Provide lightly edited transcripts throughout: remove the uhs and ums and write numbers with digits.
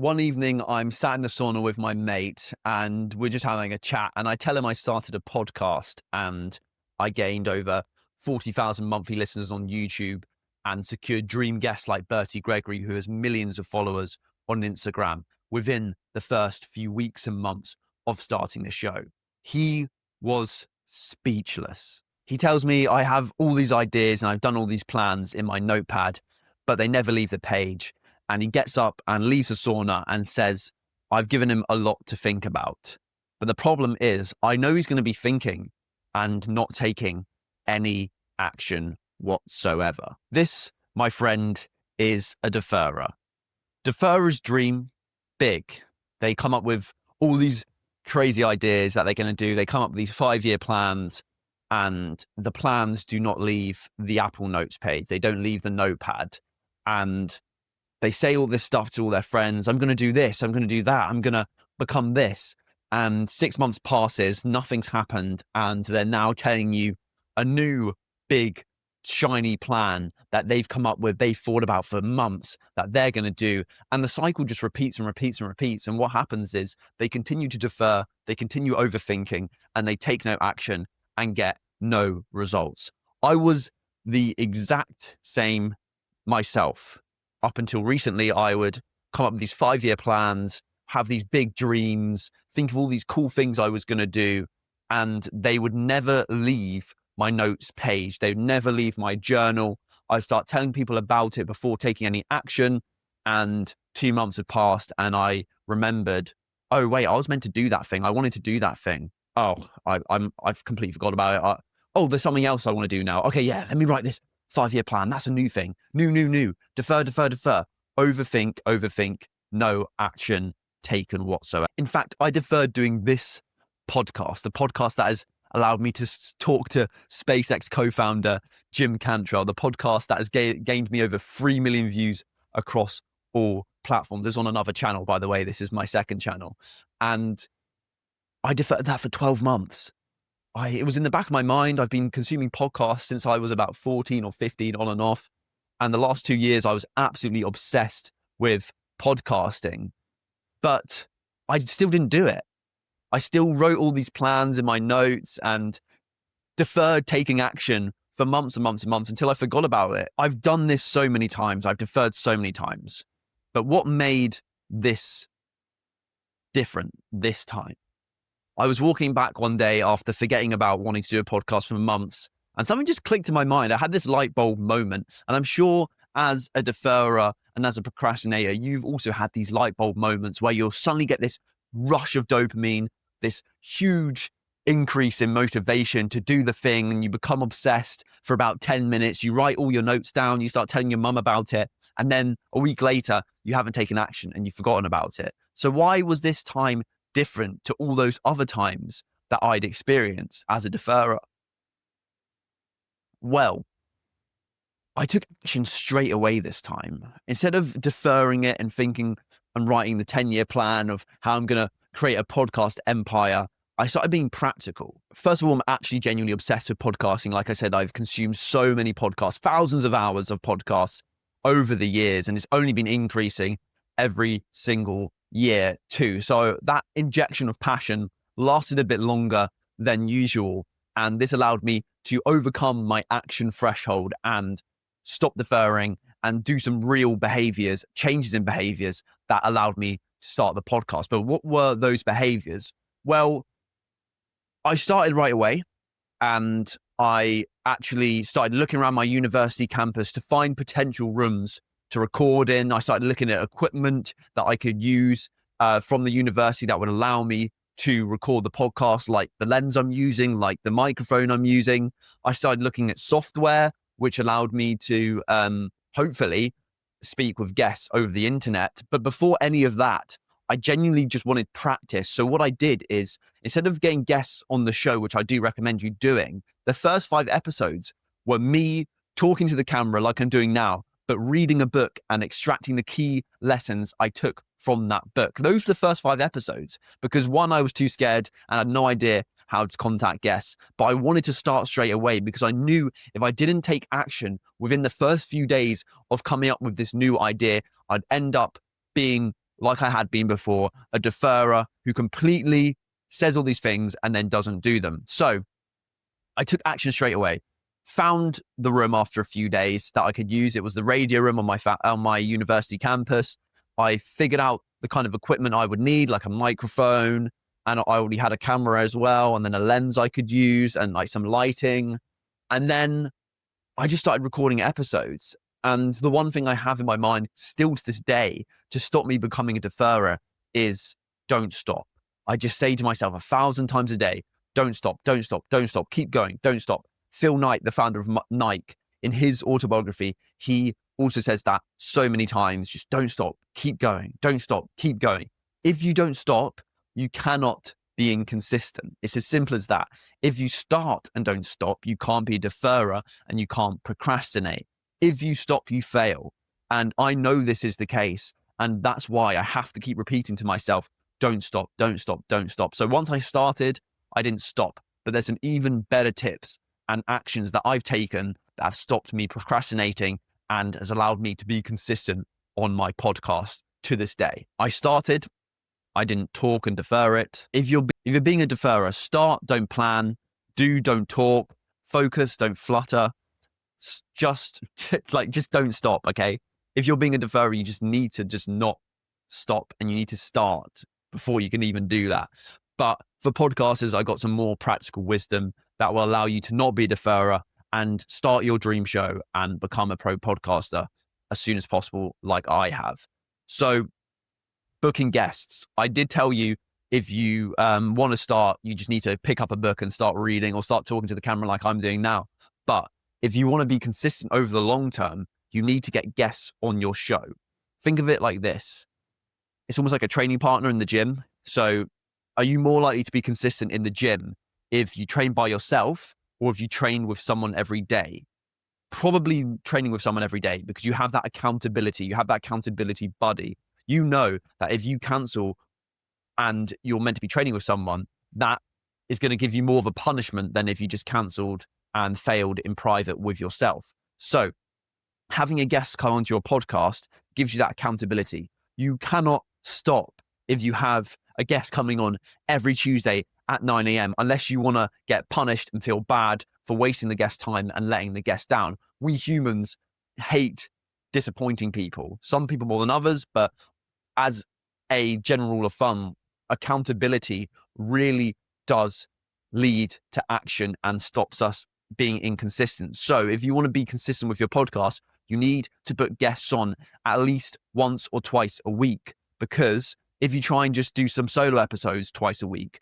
One evening, I'm sat in the sauna with my mate and we're just having a chat. And I tell him I started a podcast and I gained over 40,000 monthly listeners on YouTube and secured dream guests like Bertie Gregory, who has millions of followers on Instagram within the first few weeks and months of starting the show. He was speechless. He tells me I have all these ideas and I've done all these plans in my notepad, but they never leave the page. And he gets up and leaves the sauna and says, I've given him a lot to think about. But the problem is, I know he's going to be thinking and not taking any action whatsoever. This, my friend, is a deferrer. Deferrers dream big. They come up with all these crazy ideas that they're going to do. They come up with these 5-year plans, and the plans do not leave the Apple Notes page. They don't leave the notepad. And they say all this stuff to all their friends. I'm going to do this. I'm going to do that. I'm going to become this. And 6 months passes, nothing's happened. And they're now telling you a new, big, shiny plan that they've come up with, they've thought about for months that they're going to do. And the cycle just repeats and repeats and repeats. And what happens is they continue to defer, they continue overthinking, and they take no action and get no results. I was the exact same myself. Up until recently, I would come up with these 5-year plans, have these big dreams, think of all these cool things I was going to do, and they would never leave my notes page. They would never leave my journal. I'd start telling people about it before taking any action, and 2 months had passed, and I remembered, oh, wait, I was meant to do that thing. I wanted to do that thing. Oh, I've completely forgot about it. Oh, there's something else I want to do now. Okay, yeah, let me write this 5-year plan. That's a new thing. New. Defer. Overthink. No action taken whatsoever. In fact, I deferred doing this podcast, the podcast that has allowed me to talk to SpaceX co-founder Jim Cantrell, the podcast that has gained me over 3 million views across all platforms. It's on another channel, by the way. This is my second channel. And I deferred that for 12 months. It was in the back of my mind. I've been consuming podcasts since I was about 14 or 15 on and off. And the last 2 years, I was absolutely obsessed with podcasting, but I still didn't do it. I still wrote all these plans in my notes and deferred taking action for months and months and months until I forgot about it. I've done this so many times. I've deferred so many times. But what made this different this time? I was walking back one day after forgetting about wanting to do a podcast for months, and something just clicked in my mind. I had this light bulb moment, and I'm sure as a deferrer and as a procrastinator, you've also had these light bulb moments where you'll suddenly get this rush of dopamine, this huge increase in motivation to do the thing, and you become obsessed for about 10 minutes. You write all your notes down, you start telling your mum about it, and then a week later, you haven't taken action and you've forgotten about it. So why was this time different to all those other times that I'd experienced as a deferrer? Well, I took action straight away this time. Instead of deferring it and thinking and writing the 10-year plan of how I'm going to create a podcast empire, I started being practical. First of all, I'm actually genuinely obsessed with podcasting. Like I said, I've consumed so many podcasts, thousands of hours of podcasts over the years, and it's only been increasing every single year too. So that injection of passion lasted a bit longer than usual. And this allowed me to overcome my action threshold and stop deferring and do some real behaviors, changes in behaviors that allowed me to start the podcast. But what were those behaviors? Well, I started right away, and I actually started looking around my university campus to find potential rooms to record in. I started looking at equipment that I could use from the university that would allow me to record the podcast, like the lens I'm using, like the microphone I'm using. I started looking at software, which allowed me to hopefully speak with guests over the internet. But before any of that, I genuinely just wanted practice. So what I did is, instead of getting guests on the show, which I do recommend you doing, the first 5 episodes were me talking to the camera like I'm doing now, but reading a book and extracting the key lessons I took from that book. Those were the first 5 episodes because, one, I was too scared and had no idea how to contact guests, but I wanted to start straight away because I knew if I didn't take action within the first few days of coming up with this new idea, I'd end up being like I had been before, a deferrer who completely says all these things and then doesn't do them. So I took action straight away. Found the room after a few days that I could use. It was the radio room on my university campus. I figured out the kind of equipment I would need, like a microphone, and I already had a camera as well, and then a lens I could use, and like some lighting. And then I just started recording episodes. And the one thing I have in my mind still to this day to stop me becoming a deferrer is don't stop. I just say to myself 1,000 times a day, don't stop, don't stop, don't stop, keep going, don't stop. Phil Knight, the founder of Nike, in his autobiography, he also says that so many times, just don't stop, keep going, don't stop, keep going. If you don't stop, you cannot be inconsistent. It's as simple as that. If you start and don't stop, you can't be a deferrer and you can't procrastinate. If you stop, you fail. And I know this is the case. And that's why I have to keep repeating to myself, don't stop, don't stop, don't stop. So once I started, I didn't stop. But there's some even better tips and actions that I've taken that have stopped me procrastinating and has allowed me to be consistent on my podcast to this day. I started, I didn't talk and defer it. If you're being a deferrer, start, don't plan, do, don't talk, focus, don't flutter. Just don't stop, okay? If you're being a deferrer, you just need to just not stop and you need to start before you can even do that. But for podcasters, I got some more practical wisdom that will allow you to not be a deferrer and start your dream show and become a pro podcaster as soon as possible, like I have. So booking guests. I did tell you if you want to start, you just need to pick up a book and start reading or start talking to the camera like I'm doing now. But if you want to be consistent over the long term, you need to get guests on your show. Think of it like this. It's almost like a training partner in the gym. So are you more likely to be consistent in the gym if you train by yourself or if you train with someone every day? Probably training with someone every day because you have that accountability. You have that accountability buddy. You know that if you cancel and you're meant to be training with someone, that is going to give you more of a punishment than if you just cancelled and failed in private with yourself. So having a guest come onto your podcast gives you that accountability. You cannot stop if you have a guest coming on every Tuesday at 9 a.m. unless you want to get punished and feel bad for wasting the guest time and letting the guest down. We humans hate disappointing people, some people more than others, but as a general rule of thumb, accountability really does lead to action and stops us being inconsistent. So if you want to be consistent with your podcast, you need to book guests on at least once or twice a week, because if you try and just do some solo episodes twice a week,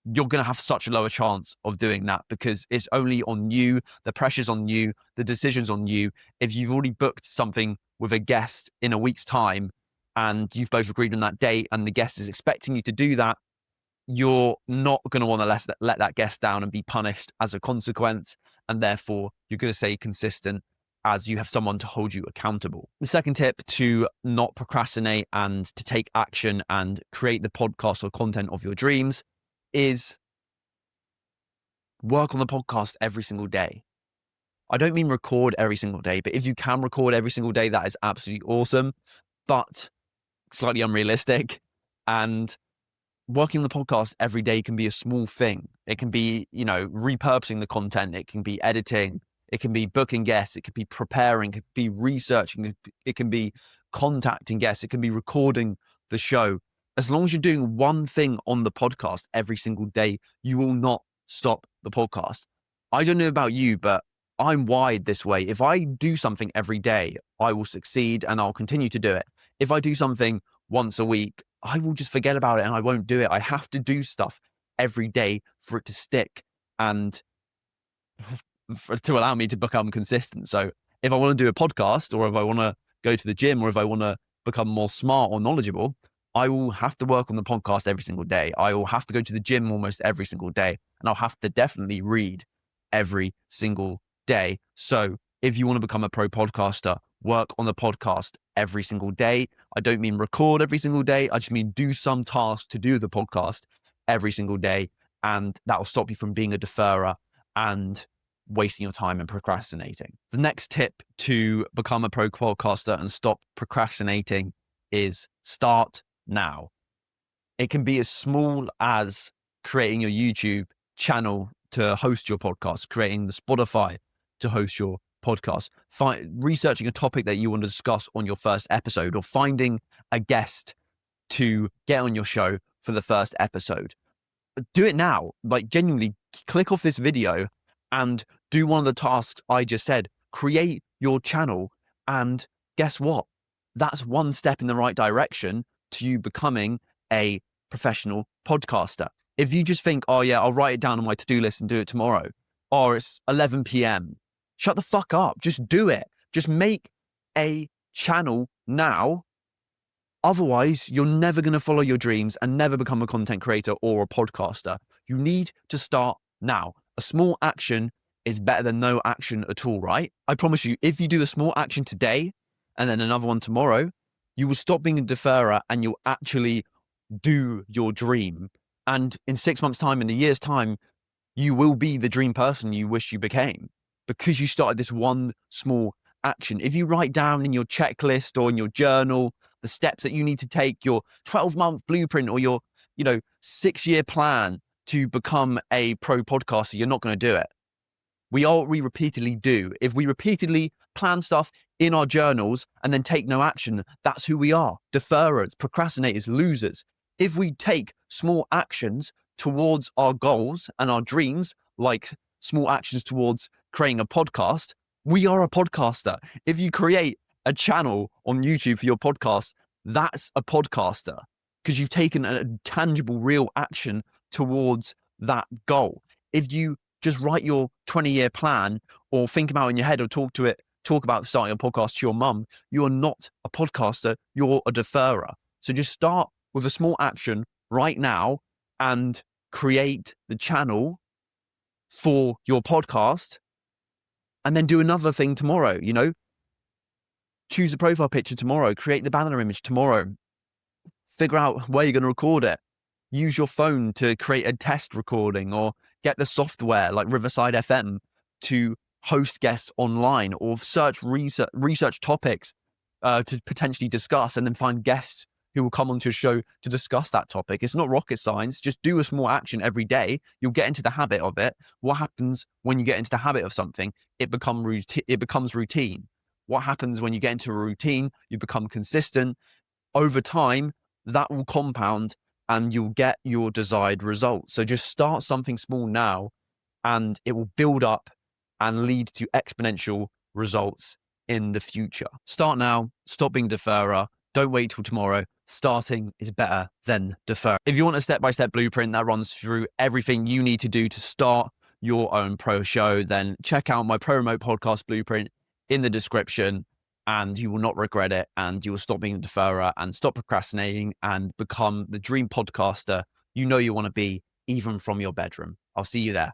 you're going to have such a lower chance of doing that because it's only on you. The pressure's on you. The decision's on you. If you've already booked something with a guest in a week's time and you've both agreed on that date and the guest is expecting you to do that, you're not going to want to let that guest down and be punished as a consequence. And therefore, you're going to stay consistent as you have someone to hold you accountable. The second tip to not procrastinate and to take action and create the podcast or content of your dreams is work on the podcast every single day. I don't mean record every single day, but if you can record every single day, that is absolutely awesome, but slightly unrealistic. And working on the podcast every day can be a small thing. It can be, repurposing the content. It can be editing. It can be booking guests. It could be preparing. It could be researching. It can be contacting guests. It can be recording the show. As long as you're doing one thing on the podcast every single day, you will not stop the podcast. I don't know about you, but I'm wired this way. If I do something every day, I will succeed and I'll continue to do it. If I do something once a week, I will just forget about it and I won't do it. I have to do stuff every day for it to stick and to allow me to become consistent. So if I want to do a podcast or if I want to go to the gym or if I want to become more smart or knowledgeable, I will have to work on the podcast every single day. I will have to go to the gym almost every single day. And I'll have to definitely read every single day. So if you want to become a pro podcaster, work on the podcast every single day. I don't mean record every single day. I just mean do some task to do the podcast every single day. And that will stop you from being a deferrer and wasting your time and procrastinating. The next tip to become a pro podcaster and stop procrastinating is start, now. It can be as small as creating your YouTube channel to host your podcast, creating the Spotify to host your podcast, researching a topic that you want to discuss on your first episode, or finding a guest to get on your show for the first episode. Do it now. Like, genuinely click off this video and do one of the tasks I just said. Create your channel, and guess what? That's one step in the right direction to you becoming a professional podcaster. If you just think, oh yeah, I'll write it down on my to-do list and do it tomorrow, or it's 11 p.m., shut the fuck up. Just do it. Just make a channel now. Otherwise, you're never going to follow your dreams and never become a content creator or a podcaster. You need to start now. A small action is better than no action at all, right? I promise you, if you do a small action today and then another one tomorrow, you will stop being a deferrer and you'll actually do your dream. And in 6 months' time, in a year's time, you will be the dream person you wish you became, because you started this one small action. If you write down in your checklist or in your journal the steps that you need to take, your 12-month blueprint or your 6-year plan to become a pro podcaster, you're not going to do it. We repeatedly do. If we repeatedly plan stuff in our journals and then take no action, that's who we are. Deferrers, procrastinators, losers. If we take small actions towards our goals and our dreams, like small actions towards creating a podcast, we are a podcaster. If you create a channel on YouTube for your podcast, that's a podcaster, because you've taken a tangible, real action towards that goal. If you just write your 20-year plan or think about it in your head or talk about starting a podcast to your mum, you're not a podcaster, you're a deferrer. So just start with a small action right now and create the channel for your podcast, and then do another thing tomorrow. Choose a profile picture tomorrow, create the banner image tomorrow, figure out where you're going to record it. Use your phone to create a test recording, or get the software like Riverside FM to host guests online, or research topics to potentially discuss, and then find guests who will come onto a show to discuss that topic. It's not rocket science. Just do a small action every day. You'll get into the habit of it. What happens when you get into the habit of something? It becomes routine. What happens when you get into a routine? You become consistent. Over time, that will compound and you'll get your desired results. So just start something small now, and it will build up and lead to exponential results in the future. Start now. Stop being a deferrer. Don't wait till tomorrow. Starting is better than deferring. If you want a step-by-step blueprint that runs through everything you need to do to start your own pro show, then check out my Pro Remote Podcast Blueprint in the description, and you will not regret it, and you will stop being a deferrer and stop procrastinating and become the dream podcaster you know you want to be, even from your bedroom. I'll see you there.